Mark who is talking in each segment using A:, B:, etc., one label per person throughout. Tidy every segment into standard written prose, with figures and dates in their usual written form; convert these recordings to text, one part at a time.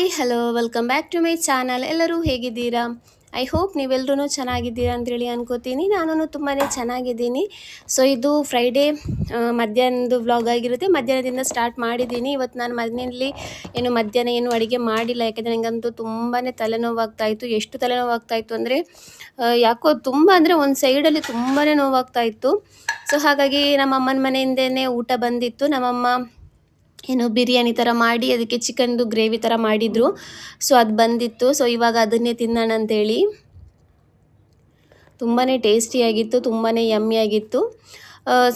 A: Hi hello welcome back to my channel. ಎಲ್ಲರೂ ಹೇಗಿದ್ದೀರಾ? I hope ನೀವೆಲ್ಲರೂ ಚೆನ್ನಾಗಿದ್ದೀರಾ ಅಂತೇಳಿ ಅನ್ಕೋತೀನಿ. ನಾನು ತುಂಬಾ ಚೆನ್ನಾಗಿದ್ದೀನಿ. ಸೊ ಇದು ಫ್ರೈಡೇ ಮಧ್ಯಾಹ್ನದ ವ್ಲಾಗ್ ಆಗಿರುತ್ತೆ. ಮಧ್ಯಾಹ್ನದಿಂದ ಸ್ಟಾರ್ಟ್ ಮಾಡಿದ್ದೀನಿ. ಇವತ್ತು ನಾನು ಮನೆಯಲ್ಲಿ ಮಧ್ಯಾಹ್ನ ಏನು ಅಡುಗೆ ಮಾಡಿಲ್ಲ, ಯಾಕೆಂದರೆ ನನಗಂತೂ ತುಂಬಾ ತಲೆನೋವಾಗ್ತಾಯಿತ್ತು. ಎಷ್ಟು ತಲೆನೋವಾಗ್ತಾಯಿತ್ತು ಅಂದರೆ ಯಾಕೋ ತುಂಬ ಅಂದರೆ ಒಂದು ಸೈಡಲ್ಲಿ ತುಂಬಾ ನೋವಾಗ್ತಾಯಿತ್ತು. ಸೊ ಹಾಗಾಗಿ ನಮ್ಮ ಅಮ್ಮನ ಮನೆಯಿಂದನೇ ಊಟ ಬಂದಿತ್ತು. ನಮ್ಮಮ್ಮ ಬಿರಿಯಾನಿ ಥರ ಮಾಡಿ ಅದಕ್ಕೆ ಚಿಕನ್ದು ಗ್ರೇವಿ ಥರ ಮಾಡಿದರು. ಸೊ ಅದು ಬಂದಿತ್ತು. ಸೊ ಇವಾಗ ಅದನ್ನೇ ತಿನ್ನೋಣ ಅಂತೇಳಿ. ತುಂಬಾ ಟೇಸ್ಟಿಯಾಗಿತ್ತು, ತುಂಬಾ ಯಮ್ಮಿಯಾಗಿತ್ತು.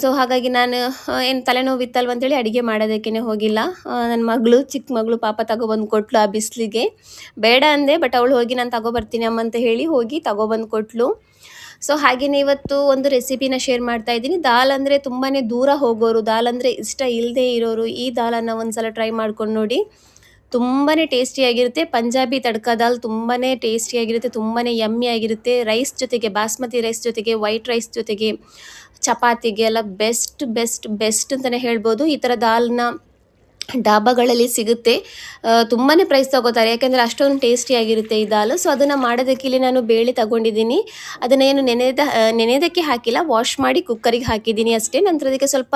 A: ಸೊ ಹಾಗಾಗಿ ನಾನು ಏನು ತಲೆನೋವಿತ್ತಲ್ವ ಅಂತೇಳಿ ಅಡುಗೆ ಮಾಡೋದಕ್ಕೇ ಹೋಗಿಲ್ಲ. ನನ್ನ ಮಗಳು, ಚಿಕ್ಕ ಮಗಳು ಪಾಪ ತಗೊಬಂದು ಕೊಟ್ಲು ಆ ಬಿಸಿಲಿಗೆ. ಬೇಡ ಅಂದೆ, ಬಟ್ ಅವಳು ಹೋಗಿ ನಾನು ತಗೊಬರ್ತೀನಿ ಅಮ್ಮ ಅಂತ ಹೇಳಿ ಹೋಗಿ ತಗೊಬಂದು ಕೊಟ್ಲು. ಸೊ ಹಾಗೆಯೇ ಇವತ್ತು ಒಂದು ರೆಸಿಪಿನ ಶೇರ್ ಮಾಡ್ತಾ ಇದ್ದೀನಿ. ದಾಲ್ ಅಂದರೆ ತುಂಬಾ ದೂರ ಹೋಗೋರು, ದಾಲ್ ಅಂದರೆ ಇಷ್ಟ ಇಲ್ಲದೆ ಇರೋರು ಈ ದಾಲನ್ನು ಒಂದು ಸಲ ಟ್ರೈ ಮಾಡ್ಕೊಂಡು ನೋಡಿ. ತುಂಬಾ ಟೇಸ್ಟಿಯಾಗಿರುತ್ತೆ. ಪಂಜಾಬಿ ತಡ್ಕ ದಾಲ್ ತುಂಬಾ ಟೇಸ್ಟಿಯಾಗಿರುತ್ತೆ, ತುಂಬಾ ಯಮ್ಮಿ ಆಗಿರುತ್ತೆ. ರೈಸ್ ಜೊತೆಗೆ, ಬಾಸ್ಮತಿ ರೈಸ್ ಜೊತೆಗೆ, ವೈಟ್ ರೈಸ್ ಜೊತೆಗೆ, ಚಪಾತಿಗೆ ಎಲ್ಲ ಬೆಸ್ಟ್ ಬೆಸ್ಟ್ ಬೆಸ್ಟ್ ಅಂತಲೇ ಹೇಳ್ಬೋದು. ಈ ಥರ ದಾಲ್ನ ಡಾಬಾಗಳಲ್ಲಿ ಸಿಗುತ್ತೆ. ತುಂಬಾ ಪ್ರೈಸ್ ತಗೋತಾರೆ, ಯಾಕೆಂದರೆ ಅಷ್ಟೊಂದು ಟೇಸ್ಟಿಯಾಗಿರುತ್ತೆ ಈ ದಾಲ್. ಸೊ ಅದನ್ನು ಮಾಡೋದಕ್ಕೆ ಇಲ್ಲಿ ನಾನು ಬೇಳೆ ತಗೊಂಡಿದ್ದೀನಿ. ಅದನ್ನೇನು ನೆನೆಯೋದಕ್ಕೆ ಹಾಕಿಲ್ಲ, ವಾಶ್ ಮಾಡಿ ಕುಕ್ಕರಿಗೆ ಹಾಕಿದ್ದೀನಿ ಅಷ್ಟೇ. ನಂತರ ಅದಕ್ಕೆ ಸ್ವಲ್ಪ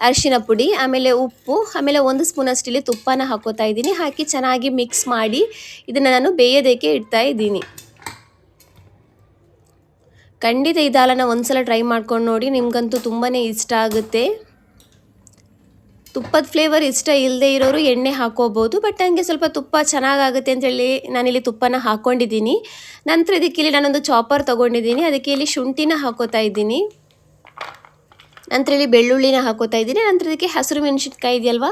A: ಅರಿಶಿನ ಪುಡಿ, ಆಮೇಲೆ ಉಪ್ಪು, ಆಮೇಲೆ 1 ಸ್ಪೂನಷ್ಟು ಇಲ್ಲಿ ತುಪ್ಪನ ಹಾಕೋತಾ ಇದ್ದೀನಿ. ಹಾಕಿ ಚೆನ್ನಾಗಿ ಮಿಕ್ಸ್ ಮಾಡಿ ಇದನ್ನು ನಾನು ಬೇಯೋದಕ್ಕೆ ಇಡ್ತಾ ಇದ್ದೀನಿ. ಖಂಡಿತ ಈ ದಾಲನ್ನು ಒಂದ್ಸಲ ಟ್ರೈ ಮಾಡ್ಕೊಂಡು ನೋಡಿ, ನಿಮಗಂತೂ ತುಂಬಾ ಇಷ್ಟ ಆಗುತ್ತೆ. ತುಪ್ಪದ ಫ್ಲೇವರ್ ಇಷ್ಟ ಇಲ್ಲದೆ ಇರೋರು ಎಣ್ಣೆ ಹಾಕೋಬೋದು, ಬಟ್ ನನಗೆ ಸ್ವಲ್ಪ ತುಪ್ಪ ಚೆನ್ನಾಗಾಗುತ್ತೆ ಅಂತೇಳಿ ನಾನಿಲ್ಲಿ ತುಪ್ಪನ ಹಾಕ್ಕೊಂಡಿದ್ದೀನಿ. ನಂತರ ಇದಕ್ಕೆ ನಾನೊಂದು ಚಾಪರ್ ತೊಗೊಂಡಿದ್ದೀನಿ, ಅದಕ್ಕೆ ಇಲ್ಲಿ ಶುಂಠಿನ ಹಾಕೋತಾ ಇದ್ದೀನಿ. ನಂತರ ಇಲ್ಲಿ ಬೆಳ್ಳುಳ್ಳಿನ ಹಾಕೋತಾ ಇದ್ದೀನಿ. ನಂತರ ಇದಕ್ಕೆ ಹಸಿರು ಮೆಣಸಿನ್ಕಾಯಿ ಇದೆಯಲ್ವ,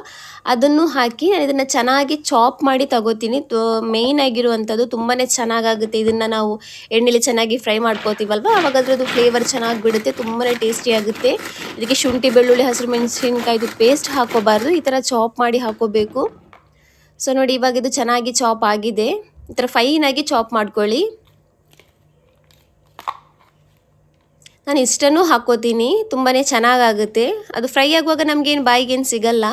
A: ಅದನ್ನು ಹಾಕಿ ನಾನು ಇದನ್ನು ಚೆನ್ನಾಗಿ ಚಾಪ್ ಮಾಡಿ ತಗೋತೀನಿ. ಮೇಯ್ನ್ ಆಗಿರುವಂಥದ್ದು ತುಂಬಾ ಚೆನ್ನಾಗಾಗುತ್ತೆ. ಇದನ್ನು ನಾವು ಎಣ್ಣೆಲಿ ಚೆನ್ನಾಗಿ ಫ್ರೈ ಮಾಡ್ಕೋತೀವಲ್ವ, ಆವಾಗ ಅದರದ್ದು ಫ್ಲೇವರ್ ಚೆನ್ನಾಗಿ ಬಿಡುತ್ತೆ, ತುಂಬಾ ಟೇಸ್ಟಿಯಾಗುತ್ತೆ. ಇದಕ್ಕೆ ಶುಂಠಿ, ಬೆಳ್ಳುಳ್ಳಿ, ಹಸಿರು ಮೆಣಸಿನ್ಕಾಯಿದು ಪೇಸ್ಟ್ ಹಾಕೋಬಾರ್ದು, ಈ ಥರ ಚಾಪ್ ಮಾಡಿ ಹಾಕೋಬೇಕು. ಸೊ ನೋಡಿ, ಇವಾಗ ಇದು ಚೆನ್ನಾಗಿ ಚಾಪ್ ಆಗಿದೆ. ಈ ಥರ ಫೈನಾಗಿ ಚಾಪ್ ಮಾಡ್ಕೊಳ್ಳಿ. ನಾನು ಇಷ್ಟನ್ನು ಹಾಕ್ಕೋತೀನಿ, ತುಂಬಾ ಚೆನ್ನಾಗಾಗುತ್ತೆ. ಅದು ಫ್ರೈ ಆಗುವಾಗ ನಮಗೇನು ಬಾಯಿಗೇನು ಸಿಗಲ್ಲ.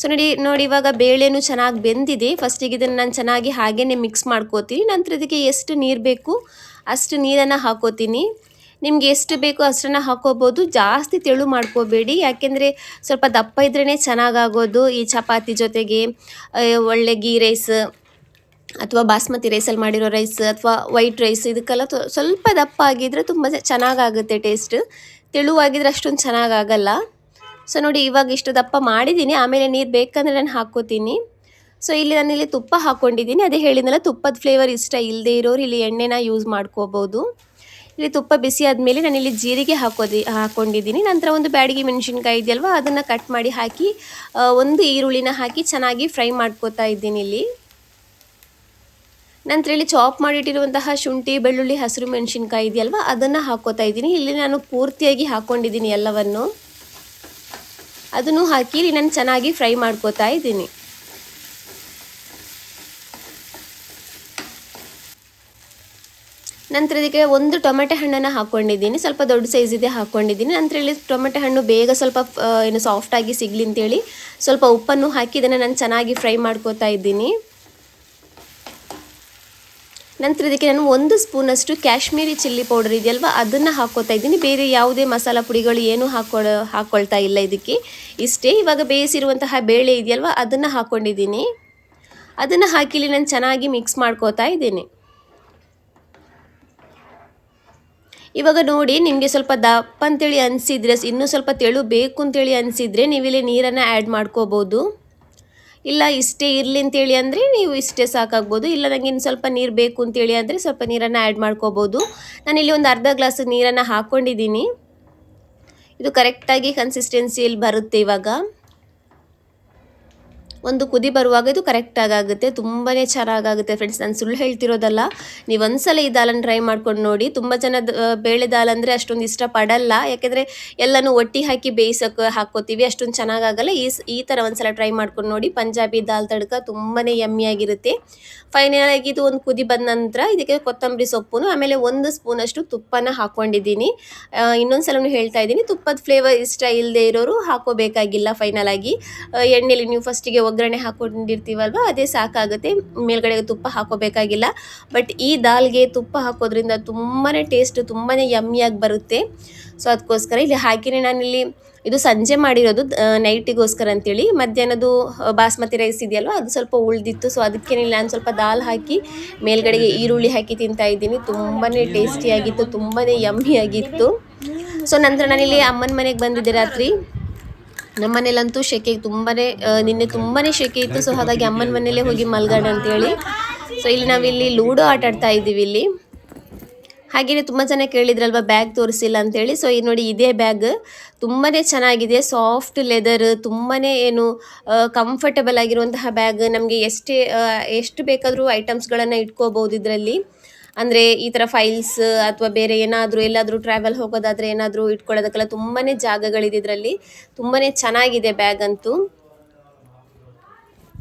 A: ಸೊ ನೋಡಿ ಇವಾಗ ಬೇಳೆನೂ ಚೆನ್ನಾಗಿ ಬೆಂದಿದೆ. ಫಸ್ಟಿಗೆ ಇದನ್ನು ನಾನು ಚೆನ್ನಾಗಿ ಹಾಗೇ ಮಿಕ್ಸ್ ಮಾಡ್ಕೋತೀನಿ. ನಂತರ ಇದಕ್ಕೆ ಎಷ್ಟು ನೀರು ಬೇಕು ಅಷ್ಟು ನೀರನ್ನು ಹಾಕೋತೀನಿ. ನಿಮ್ಗೆ ಎಷ್ಟು ಬೇಕೋ ಅಷ್ಟನ್ನು ಹಾಕೋಬೋದು, ಜಾಸ್ತಿ ತೆಳು ಮಾಡ್ಕೋಬೇಡಿ, ಯಾಕೆಂದರೆ ಸ್ವಲ್ಪ ದಪ್ಪ ಇದ್ರೇ ಚೆನ್ನಾಗಾಗೋದು. ಈ ಚಪಾತಿ ಜೊತೆಗೆ ಒಳ್ಳೆ ಗೀ ರೈಸ್ ಅಥವಾ ಬಾಸ್ಮತಿ ರೈಸಲ್ಲಿ ಮಾಡಿರೋ ರೈಸ್ ಅಥವಾ ವೈಟ್ ರೈಸ್, ಇದಕ್ಕೆಲ್ಲ ಸ್ವಲ್ಪ ದಪ್ಪ ಆಗಿದ್ರೆ ತುಂಬ ಚೆನ್ನಾಗಾಗುತ್ತೆ ಟೇಸ್ಟ್. ತೆಳುವಾಗಿದ್ರೆ ಅಷ್ಟೊಂದು ಚೆನ್ನಾಗಾಗಲ್ಲ. ಸೊ ನೋಡಿ, ಇವಾಗ ಇಷ್ಟು ದಪ್ಪ ಮಾಡಿದ್ದೀನಿ. ಆಮೇಲೆ ನೀರು ಬೇಕಂದರೆ ನಾನು ಹಾಕ್ಕೋತೀನಿ. ಸೊ ನಾನಿಲ್ಲಿ ತುಪ್ಪ ಹಾಕ್ಕೊಂಡಿದ್ದೀನಿ. ಅದೇ ಹೇಳಿದ್ನಲ್ಲ, ತುಪ್ಪದ ಫ್ಲೇವರ್ ಇಷ್ಟ ಇಲ್ಲದೆ ಇರೋರು ಇಲ್ಲಿ ಎಣ್ಣೆನ ಯೂಸ್ ಮಾಡ್ಕೋಬೋದು. ಇಲ್ಲಿ ತುಪ್ಪ ಬಿಸಿ ಆದಮೇಲೆ ನಾನಿಲ್ಲಿ ಜೀರಿಗೆ ಹಾಕ್ಕೊಂಡಿದ್ದೀನಿ. ನಂತರ ಒಂದು ಬ್ಯಾಡಗಿ ಮೆಣಸಿನ್ಕಾಯಿ ಇದೆಯಲ್ವ, ಅದನ್ನು ಕಟ್ ಮಾಡಿ ಹಾಕಿ ಒಂದು ಈರುಳ್ಳಿನ ಹಾಕಿ ಚೆನ್ನಾಗಿ ಫ್ರೈ ಮಾಡ್ಕೋತಾ ಇದ್ದೀನಿ ಇಲ್ಲಿ. ನಂತರ ಇಲ್ಲಿ ಚಾಪ್ ಮಾಡಿಟ್ಟಿರುವಂತಹ ಶುಂಠಿ, ಬೆಳ್ಳುಳ್ಳಿ, ಹಸಿರು ಮೆಣಸಿನ್ಕಾಯಿ ಇದೆಯಲ್ವ, ಅದನ್ನು ಹಾಕ್ಕೋತಾ ಇದ್ದೀನಿ. ಇಲ್ಲಿ ನಾನು ಪೂರ್ತಿಯಾಗಿ ಹಾಕ್ಕೊಂಡಿದ್ದೀನಿ ಎಲ್ಲವನ್ನು. ಅದನ್ನು ಹಾಕಿ ಇಲ್ಲಿ ನಾನು ಚೆನ್ನಾಗಿ ಫ್ರೈ ಮಾಡ್ಕೋತಾ ಇದ್ದೀನಿ. ನಂತರ ಇದಕ್ಕೆ ಒಂದು ಟೊಮೆಟೊ ಹಣ್ಣನ್ನು ಹಾಕ್ಕೊಂಡಿದ್ದೀನಿ, ಸ್ವಲ್ಪ ದೊಡ್ಡ ಸೈಜ್ ಇದೆ ಹಾಕ್ಕೊಂಡಿದ್ದೀನಿ. ನಂತರ ಇಲ್ಲಿ ಟೊಮೆಟೊ ಹಣ್ಣು ಬೇಗ ಸ್ವಲ್ಪ ಸಾಫ್ಟಾಗಿ ಸಿಗಲಿ ಅಂತೇಳಿ ಸ್ವಲ್ಪ ಉಪ್ಪನ್ನು ಹಾಕಿ ಇದನ್ನು ನಾನು ಚೆನ್ನಾಗಿ ಫ್ರೈ ಮಾಡ್ಕೋತಾ ಇದ್ದೀನಿ. ನಂತರ ಇದಕ್ಕೆ ನಾನು 1 ಸ್ಪೂನಷ್ಟು ಕಾಶ್ಮೀರಿ ಚಿಲ್ಲಿ ಪೌಡರ್ ಇದೆಯಲ್ವ, ಅದನ್ನು ಹಾಕ್ಕೋತಾ ಇದ್ದೀನಿ. ಬೇರೆ ಯಾವುದೇ ಮಸಾಲ ಪುಡಿಗಳು ಏನೂ ಹಾಕ್ಕೊಳ್ತಾ ಇಲ್ಲ ಇದಕ್ಕೆ, ಇಷ್ಟೇ. ಇವಾಗ ಬೇಯಿಸಿರುವಂತಹ ಬೇಳೆ ಇದೆಯಲ್ವ, ಅದನ್ನು ಹಾಕ್ಕೊಂಡಿದ್ದೀನಿ. ಅದನ್ನು ಹಾಕಿ ಇಲ್ಲಿ ನಾನು ಚೆನ್ನಾಗಿ ಮಿಕ್ಸ್ ಮಾಡ್ಕೋತಾ ಇದ್ದೀನಿ. ಇವಾಗ ನೋಡಿ, ನಿಮಗೆ ಸ್ವಲ್ಪ ದಪ್ಪ ಅಂತೇಳಿ ಅನಿಸಿದರೆ, ಇನ್ನೂ ಸ್ವಲ್ಪ ತೆಳು ಬೇಕು ಅಂತೇಳಿ ಅನಿಸಿದರೆ ನೀವಿಲ್ಲಿ ನೀರನ್ನು ಆ್ಯಡ್ ಮಾಡ್ಕೋಬೋದು. ಇಲ್ಲ ಇಷ್ಟೇ ಇರಲಿ ಅಂತೇಳಿ ಅಂದರೆ ನೀವು ಇಷ್ಟೇ ಸಾಕಾಗ್ಬೋದು. ಇಲ್ಲ ನನಗೆ ಇನ್ನು ಸ್ವಲ್ಪ ನೀರು ಬೇಕು ಅಂತೇಳಿ ಅಂದರೆ ಸ್ವಲ್ಪ ನೀರನ್ನು ಆ್ಯಡ್ ಮಾಡ್ಕೋಬೋದು. ನಾನಿಲ್ಲಿ ಒಂದು ಅರ್ಧ ಗ್ಲಾಸ್ ನೀರನ್ನು ಹಾಕ್ಕೊಂಡಿದ್ದೀನಿ. ಇದು ಕರೆಕ್ಟಾಗಿ ಕನ್ಸಿಸ್ಟೆನ್ಸಿಯಲ್ಲಿ ಬರುತ್ತೆ. ಇವಾಗ ಒಂದು ಕುದಿ ಬರುವಾಗ ಇದು ಕರೆಕ್ಟಾಗಿ ಆಗುತ್ತೆ, ತುಂಬಾ ಚೆನ್ನಾಗಾಗುತ್ತೆ ಫ್ರೆಂಡ್ಸ್. ನಾನು ಸುಳ್ಳು ಹೇಳ್ತಿರೋದಲ್ಲ, ನೀವು ಒಂದ್ಸಲ ಈ ದಾಲನ್ನು ಟ್ರೈ ಮಾಡ್ಕೊಂಡು ನೋಡಿ. ತುಂಬ ಜನ ಬೇಳೆ ದಾಲ್ ಅಂದರೆ ಅಷ್ಟೊಂದು ಇಷ್ಟಪಡಲ್ಲ, ಯಾಕೆಂದರೆ ಎಲ್ಲನೂ ಒಟ್ಟಿ ಹಾಕಿ ಬೇಯಿಸೋಕೆ ಹಾಕ್ಕೋತೀವಿ, ಅಷ್ಟೊಂದು ಚೆನ್ನಾಗಾಗಲ್ಲ. ಈ ಥರ ಒಂದ್ಸಲ ಟ್ರೈ ಮಾಡ್ಕೊಂಡು ನೋಡಿ. ಪಂಜಾಬಿ ದಾಲ್ ತಡ್ಕ ತುಂಬಾ ಯಮ್ಮಿಯಾಗಿರುತ್ತೆ. ಫೈನಲಾಗಿ ಇದು ಒಂದು ಕುದಿ ಬಂದ ನಂತರ ಇದಕ್ಕೆ ಕೊತ್ತಂಬರಿ ಸೊಪ್ಪು, ಆಮೇಲೆ 1 ಸ್ಪೂನಷ್ಟು ತುಪ್ಪನ ಹಾಕ್ಕೊಂಡಿದ್ದೀನಿ. ಇನ್ನೊಂದು ಸಲನೂ ಹೇಳ್ತಾ ಇದ್ದೀನಿ, ತುಪ್ಪದ ಫ್ಲೇವರ್ ಇಷ್ಟ ಇಲ್ಲದೆ ಇರೋರು ಹಾಕೋಬೇಕಾಗಿಲ್ಲ. ಫೈನಲಾಗಿ ಎಣ್ಣೆಲಿ ನೀವು ಫಸ್ಟಿಗೆ ಒಗ್ಗರಣೆ ಹಾಕ್ಕೊಂಡಿರ್ತೀವಲ್ವ ಅದೇ ಸಾಕಾಗುತ್ತೆ, ಮೇಲ್ಗಡೆ ತುಪ್ಪ ಹಾಕೋಬೇಕಾಗಿಲ್ಲ. ಬಟ್ ಈ ದಾಲ್ಗೆ ತುಪ್ಪ ಹಾಕೋದ್ರಿಂದ ತುಂಬಾ ಟೇಸ್ಟ್ ತುಂಬಾ ಯಮ್ಮಿಯಾಗಿ ಬರುತ್ತೆ. ಸೊ ಅದಕ್ಕೋಸ್ಕರ ಇಲ್ಲಿ ಹಾಕಿನೇ ನಾನಿಲ್ಲಿ ಇದು ಸಂಜೆ ಮಾಡಿರೋದು ನೈಟಿಗೋಸ್ಕರ ಅಂತೇಳಿ. ಮಧ್ಯಾಹ್ನದ್ದು ಬಾಸ್ಮತಿ ರೈಸ್ ಇದೆಯಲ್ವ ಅದು ಸ್ವಲ್ಪ ಉಳಿದಿತ್ತು. ಸೊ ಅದಕ್ಕೇನಿಲ್ಲ ನಾನು ಸ್ವಲ್ಪ ದಾಲ್ ಹಾಕಿ ಮೇಲ್ಗಡೆಗೆ ಈರುಳ್ಳಿ ಹಾಕಿ ತಿಂತಾ ಇದ್ದೀನಿ. ತುಂಬಾ ಟೇಸ್ಟಿಯಾಗಿತ್ತು, ತುಂಬಾ ಯಮ್ಮಿಯಾಗಿತ್ತು. ಸೊ ನಂತರ ನಾನಿಲ್ಲಿ ಅಮ್ಮನ ಮನೆಗೆ ಬಂದಿದ್ದೆ ರಾತ್ರಿ. ನಮ್ಮ ಮನೇಲಂತೂ ಶೆಕೆ ನಿನ್ನೆ ತುಂಬಾ ಶೆಕೆ ಇತ್ತು. ಸೊ ಹಾಗಾಗಿ ಅಮ್ಮನ ಮನೇಲೇ ಹೋಗಿ ಮಲ್ಗೋಣ ಅಂತೇಳಿ. ಸೊ ಇಲ್ಲಿ ನಾವಿಲ್ಲಿ ಲೂಡೋ ಆಟ ಆಡ್ತಾ ಇದ್ದೀವಿ ಇಲ್ಲಿ. ಹಾಗೆಯೇ ತುಂಬ ಜನ ಕೇಳಿದ್ರಲ್ವ ಬ್ಯಾಗ್ ತೋರಿಸಿಲ್ಲ ಅಂತೇಳಿ. ಸೊ ಇದು ನೋಡಿ ಇದೇ ಬ್ಯಾಗ್ ತುಂಬಾ ಚೆನ್ನಾಗಿದೆ, ಸಾಫ್ಟ್ ಲೆದರ್, ತುಂಬಾ ಕಂಫರ್ಟಬಲ್ ಆಗಿರುವಂತಹ ಬ್ಯಾಗ್. ನಮಗೆ ಎಷ್ಟು ಬೇಕಾದರೂ ಐಟಮ್ಸ್ಗಳನ್ನು ಇಟ್ಕೋಬೋದು ಇದರಲ್ಲಿ. ಅಂದರೆ ಈ ಥರ ಫೈಲ್ಸ್ ಅಥವಾ ಬೇರೆ ಎಲ್ಲಾದರೂ ಟ್ರಾವೆಲ್ ಹೋಗೋದಾದರೆ ಏನಾದರೂ ಇಟ್ಕೊಳ್ಳೋದಕ್ಕೆಲ್ಲ ತುಂಬಾ ಜಾಗಗಳಿದೆ ಇದರಲ್ಲಿ. ತುಂಬಾ ಚೆನ್ನಾಗಿದೆ ಬ್ಯಾಗ್ ಅಂತೂ.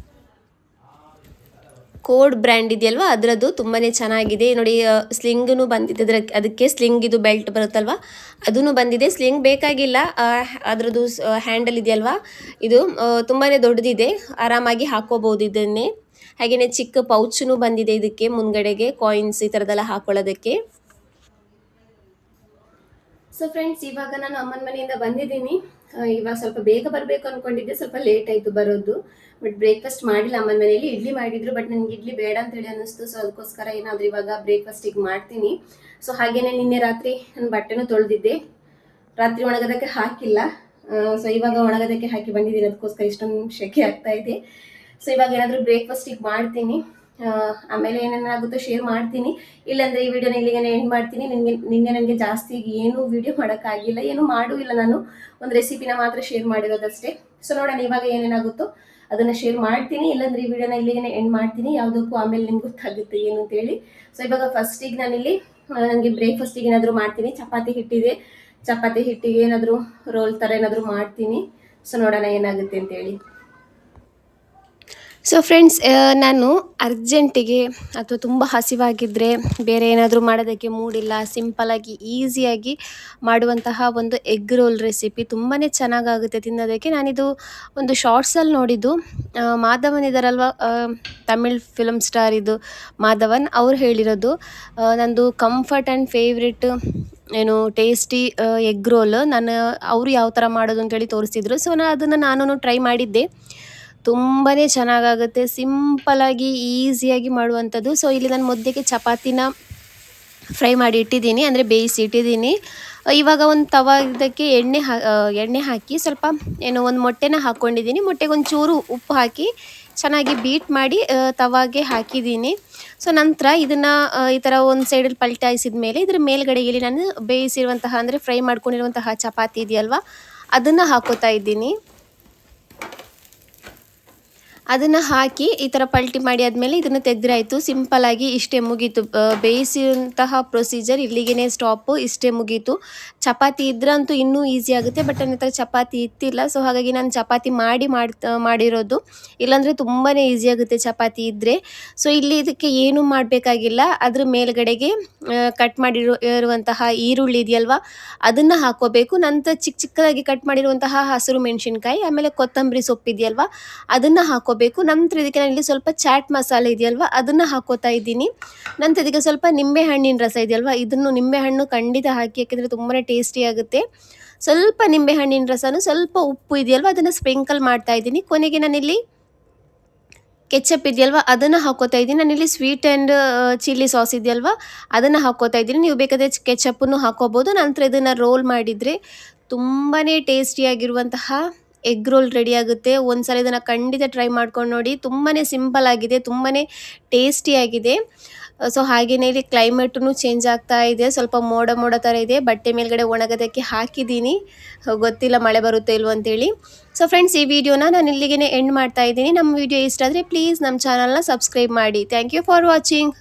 A: ಕೋಡ್ ಬ್ರ್ಯಾಂಡ್ ಇದೆಯಲ್ವ ಅದರದ್ದು ತುಂಬಾ ಚೆನ್ನಾಗಿದೆ ನೋಡಿ. ಸ್ಲಿಂಗೂ ಬಂದಿದೆ ಅದಕ್ಕೆ ಸ್ಲಿಂಗ್ ಇದು ಬೆಲ್ಟ್ ಬರುತ್ತಲ್ವ ಅದೂ ಬಂದಿದೆ. ಸ್ಲಿಂಗ್ ಬೇಕಾಗಿಲ್ಲ, ಅದರದ್ದು ಹ್ಯಾಂಡಲ್ ಇದೆಯಲ್ವ ಇದು ತುಂಬಾ ದೊಡ್ಡದಿದೆ, ಆರಾಮಾಗಿ ಹಾಕೋಬೋದು ಇದನ್ನೇ. ಹಾಗೆಯೇ ಚಿಕ್ಕ ಪೌಚೂ ಬಂದಿದೆ ಇದಕ್ಕೆ, ಮುಂದ್ಗಡೆಗೆ ಕಾಯಿನ್ಸ್ ಈ ಥರದ್ದೆಲ್ಲ ಹಾಕೊಳ್ಳೋದಕ್ಕೆ. ಸೊ ಫ್ರೆಂಡ್ಸ್, ಇವಾಗ ನಾನು ಅಮ್ಮನ ಮನೆಯಿಂದ ಬಂದಿದ್ದೀನಿ. ಇವಾಗ ಸ್ವಲ್ಪ ಬೇಗ ಬರಬೇಕು ಅಂದ್ಕೊಂಡಿದ್ದೆ, ಸ್ವಲ್ಪ ಲೇಟ್ ಆಯಿತು ಬರೋದು. ಬಟ್ ಬ್ರೇಕ್ಫಾಸ್ಟ್ ಮಾಡಿಲ್ಲ ಅಮ್ಮನ ಮನೆಯಲ್ಲಿ. ಇಡ್ಲಿ ಮಾಡಿದ್ರು, ಬಟ್ ನನಗೆ ಇಡ್ಲಿ ಬೇಡ ಅಂತೇಳಿ ಅನ್ನಿಸ್ತು. ಸೊ ಅದಕ್ಕೋಸ್ಕರ ಏನಾದರೂ ಇವಾಗ ಬ್ರೇಕ್ಫಾಸ್ಟಿಗೆ ಮಾಡ್ತೀನಿ. ಸೊ ಹಾಗೆಯೇ ನಿನ್ನೆ ರಾತ್ರಿ ನನ್ನ ಬಟ್ಟೆನೂ ತೊಳೆದಿದ್ದೆ, ರಾತ್ರಿ ಒಣಗೋದಕ್ಕೆ ಹಾಕಿಲ್ಲ. ಸೊ ಇವಾಗ ಒಣಗೋದಕ್ಕೆ ಹಾಕಿ ಬಂದಿದ್ದೀನಿ, ಅದಕ್ಕೋಸ್ಕರ ಇಷ್ಟೊಂದು ಶೆಕೆ ಆಗ್ತಾ ಇದೆ. ಸೊ ಇವಾಗ ಏನಾದರೂ ಬ್ರೇಕ್ಫಾಸ್ಟಿಗೆ ಮಾಡ್ತೀನಿ, ಆಮೇಲೆ ಏನೇನಾಗುತ್ತೋ ಶೇರ್ ಮಾಡ್ತೀನಿ. ಇಲ್ಲಾಂದರೆ ಈ ವಿಡಿಯೋನ ಇಲ್ಲಿಗೆ ಎಂಡ್ ಮಾಡ್ತೀನಿ. ನಿನ್ನೆ ನನಗೆ ಜಾಸ್ತಿ ಏನೂ ವಿಡಿಯೋ ಮಾಡೋಕ್ಕಾಗಿಲ್ಲ, ಏನೂ ಮಾಡೂ ಇಲ್ಲ. ನಾನು ಒಂದು ರೆಸಿಪಿನ ಮಾತ್ರ ಶೇರ್ ಮಾಡಿರೋದಷ್ಟೇ. ಸೊ ನೋಡೋಣ ಇವಾಗ ಏನೇನಾಗುತ್ತೋ ಅದನ್ನು ಶೇರ್ ಮಾಡ್ತೀನಿ. ಇಲ್ಲಾಂದರೆ ಈ ವಿಡಿಯೋನ ಇಲ್ಲಿಗೆ ಎಂಡ್ ಮಾಡ್ತೀನಿ. ಯಾವುದಕ್ಕೂ ಆಮೇಲೆ ನಿಮ್ಗೆ ಗೊತ್ತಾಗುತ್ತೆ ಏನು ಅಂತೇಳಿ. ಸೊ ಇವಾಗ ಫಸ್ಟಿಗೆ ನಾನಿಲ್ಲಿ ನನಗೆ ಬ್ರೇಕ್ಫಾಸ್ಟಿಗೆ ಏನಾದರೂ ಮಾಡ್ತೀನಿ. ಚಪಾತಿ ಹಿಟ್ಟಿಗೆ ಏನಾದರೂ ರೋಲ್ ಥರ ಏನಾದರೂ ಮಾಡ್ತೀನಿ. ಸೊ ನೋಡೋಣ ಏನಾಗುತ್ತೆ ಅಂತೇಳಿ. ಸೊ ಫ್ರೆಂಡ್ಸ್, ನಾನು ಅರ್ಜೆಂಟಿಗೆ ಅಥವಾ ತುಂಬ ಹಸಿವಾಗಿದ್ದರೆ, ಬೇರೆ ಏನಾದರೂ ಮಾಡೋದಕ್ಕೆ ಮೂಡಿಲ್ಲ, ಸಿಂಪಲಾಗಿ ಈಸಿಯಾಗಿ ಮಾಡುವಂತಹ ಒಂದು ಎಗ್ ರೋಲ್ ರೆಸಿಪಿ ತುಂಬಾ ಚೆನ್ನಾಗಾಗುತ್ತೆ ತಿನ್ನೋದಕ್ಕೆ. ನಾನಿದು ಒಂದು ಶಾರ್ಟ್ಸಲ್ಲಿ ನೋಡಿದ್ದು. ಮಾಧವನ್ ಇದ್ದಾರಲ್ವ, ತಮಿಳ್ ಫಿಲಮ್ ಸ್ಟಾರ್ ಇದು ಮಾಧವನ್, ಅವ್ರು ಹೇಳಿರೋದು. ನಂದು comfort and favourite tasty egg roll ಅವರು ಯಾವ ಥರ ಮಾಡೋದು ಅಂತೇಳಿ ತೋರಿಸಿದ್ರು. ಸೊ ನಾನು ಟ್ರೈ ಮಾಡಿದ್ದೆ. ತುಂಬಾ ಚೆನ್ನಾಗಾಗುತ್ತೆ, ಸಿಂಪಲಾಗಿ ಈಸಿಯಾಗಿ ಮಾಡುವಂಥದ್ದು. ಸೊ ಇಲ್ಲಿ ನಾನು ಮುದ್ದೆಗೆ ಚಪಾತಿನ ಫ್ರೈ ಮಾಡಿ ಇಟ್ಟಿದ್ದೀನಿ, ಅಂದರೆ ಬೇಯಿಸಿ ಇಟ್ಟಿದ್ದೀನಿ. ಇವಾಗ ಒಂದು ಇದಕ್ಕೆ ಎಣ್ಣೆ ಹಾಕಿ ಸ್ವಲ್ಪ ಒಂದು ಮೊಟ್ಟೆನ ಹಾಕ್ಕೊಂಡಿದ್ದೀನಿ. ಮೊಟ್ಟೆಗೆ ಒಂಚೂರು ಉಪ್ಪು ಹಾಕಿ ಚೆನ್ನಾಗಿ ಬೀಟ್ ಮಾಡಿ ತವಾಗೆ ಹಾಕಿದ್ದೀನಿ. ಸೊ ನಂತರ ಇದನ್ನು ಈ ಥರ ಒಂದು ಸೈಡಲ್ಲಿ ಪಲ್ಟಾಯಿಸಿದ ಮೇಲೆ ಇದರ ಮೇಲ್ಗಡೆಯಲ್ಲಿ ನಾನು ಬೇಯಿಸಿರುವಂತಹ, ಅಂದರೆ ಫ್ರೈ ಮಾಡ್ಕೊಂಡಿರುವಂತಹ ಚಪಾತಿ ಇದೆಯಲ್ವ ಅದನ್ನು ಹಾಕೋತಾ ಇದ್ದೀನಿ. ಅದನ್ನು ಹಾಕಿ ಈ ಥರ ಪಲ್ಟಿ ಮಾಡಿ ಆದಮೇಲೆ ಇದನ್ನು ತೆಗೆದ್ರೆ ಆಯಿತು. ಸಿಂಪಲಾಗಿ ಇಷ್ಟೇ ಮುಗೀತು. ಬೇಯಿಸಿದಂತಹ ಪ್ರೊಸೀಜರ್ ಇಲ್ಲಿಗೆ ಸ್ಟಾಪು, ಇಷ್ಟೇ ಮುಗೀತು. ಚಪಾತಿ ಇದ್ರಂತೂ ಇನ್ನೂ ಈಸಿ ಆಗುತ್ತೆ, ಬಟ್ ನನ್ನ ಹತ್ರ ಚಪಾತಿ ಇತ್ತಿಲ್ಲ. ಸೊ ಹಾಗಾಗಿ ನಾನು ಚಪಾತಿ ಮಾಡಿರೋದು. ಇಲ್ಲಾಂದರೆ ತುಂಬಾ ಈಸಿ ಆಗುತ್ತೆ ಚಪಾತಿ ಇದ್ದರೆ. ಸೊ ಇಲ್ಲಿ ಇದಕ್ಕೆ ಏನೂ ಮಾಡಬೇಕಾಗಿಲ್ಲ. ಅದ್ರ ಮೇಲ್ಗಡೆಗೆ ಕಟ್ ಇರುವಂತಹ ಈರುಳ್ಳಿ ಇದೆಯಲ್ವ ಅದನ್ನು ಹಾಕೋಬೇಕು. ನಂತರ ಚಿಕ್ಕದಾಗಿ ಕಟ್ ಮಾಡಿರುವಂತಹ ಹಸಿರು ಮೆಣಸಿನ್ಕಾಯಿ, ಆಮೇಲೆ ಕೊತ್ತಂಬರಿ ಸೊಪ್ಪಿದೆಯಲ್ವ ಅದನ್ನು ಹಾಕೋಬೇಕು. ನಂತರ ಇದಕ್ಕೆ ನಾನು ಇಲ್ಲಿ ಸ್ವಲ್ಪ ಚಾಟ್ ಮಸಾಲೆ ಇದೆಯಲ್ವ ಅದನ್ನು ಹಾಕೋತಾ ಇದ್ದೀನಿ. ನಂತರ ಇದಕ್ಕೆ ಸ್ವಲ್ಪ ನಿಂಬೆ ಹಣ್ಣಿನ ರಸ ಇದೆಯಲ್ವ, ನಿಂಬೆ ಹಣ್ಣು ಖಂಡಿತ ಹಾಕಿ, ಯಾಕೆಂದರೆ ತುಂಬಾ ಟೇಸ್ಟಿ ಆಗುತ್ತೆ. ಸ್ವಲ್ಪ ನಿಂಬೆ ಹಣ್ಣಿನ ರಸನು, ಸ್ವಲ್ಪ ಉಪ್ಪು ಇದೆಯಲ್ವ ಅದನ್ನು ಸ್ಪ್ರಿಂಕಲ್ ಮಾಡ್ತಾ ಇದ್ದೀನಿ. ಕೊನೆಗೆ ನಾನಿಲ್ಲಿ ಕೆಚಪ್ ಇದೆಯಲ್ವ ಅದನ್ನು ಹಾಕೋತಾ ಇದ್ದೀನಿ. ನಾನಿಲ್ಲಿ ಸ್ವೀಟ್ ಆ್ಯಂಡ್ ಚಿಲ್ಲಿ ಸಾಸ್ ಇದೆಯಲ್ವ ಅದನ್ನು ಹಾಕೋತಾ ಇದ್ದೀನಿ. ನೀವು ಬೇಕಾದರೆ ಕೆಚಪ್ಪನ್ನು ಹಾಕೋಬೋದು. ನಂತರ ಇದನ್ನು ರೋಲ್ ಮಾಡಿದರೆ ತುಂಬಾ ಟೇಸ್ಟಿಯಾಗಿರುವಂತಹ ಎಗ್ ರೋಲ್ ರೆಡಿ ಆಗುತ್ತೆ. ಒಂದ್ಸಲ ಇದನ್ನು ಖಂಡಿತ ಟ್ರೈ ಮಾಡ್ಕೊಂಡು ನೋಡಿ. ತುಂಬಾ ಸಿಂಪಲ್ ಆಗಿದೆ, ತುಂಬಾ ಟೇಸ್ಟಿಯಾಗಿದೆ. ಸೊ ಹಾಗೆಯೇ ಇಲ್ಲಿ ಕ್ಲೈಮೇಟೂ ಚೇಂಜ್ ಆಗ್ತಾ ಇದೆ, ಸ್ವಲ್ಪ ಮೋಡ ಥರ ಇದೆ. ಬಟ್ಟೆ ಮೇಲ್ಗಡೆ ಒಣಗೋದಕ್ಕೆ ಹಾಕಿದ್ದೀನಿ, ಗೊತ್ತಿಲ್ಲ ಮಳೆ ಬರುತ್ತೋ ಇಲ್ವೋ ಅಂತೇಳಿ. ಸೊ ಫ್ರೆಂಡ್ಸ್, ಈ ವಿಡಿಯೋನ ನಾನು ಇಲ್ಲಿಗೆ ಎಂಡ್ ಮಾಡ್ತಾ ಇದ್ದೀನಿ. ನಮ್ಮ ವಿಡಿಯೋ ಇಷ್ಟ ಆದರೆ ಪ್ಲೀಸ್ ನಮ್ಮ ಚಾನಲ್ನ ಸಬ್ಸ್ಕ್ರೈಬ್ ಮಾಡಿ. Thank you for watching.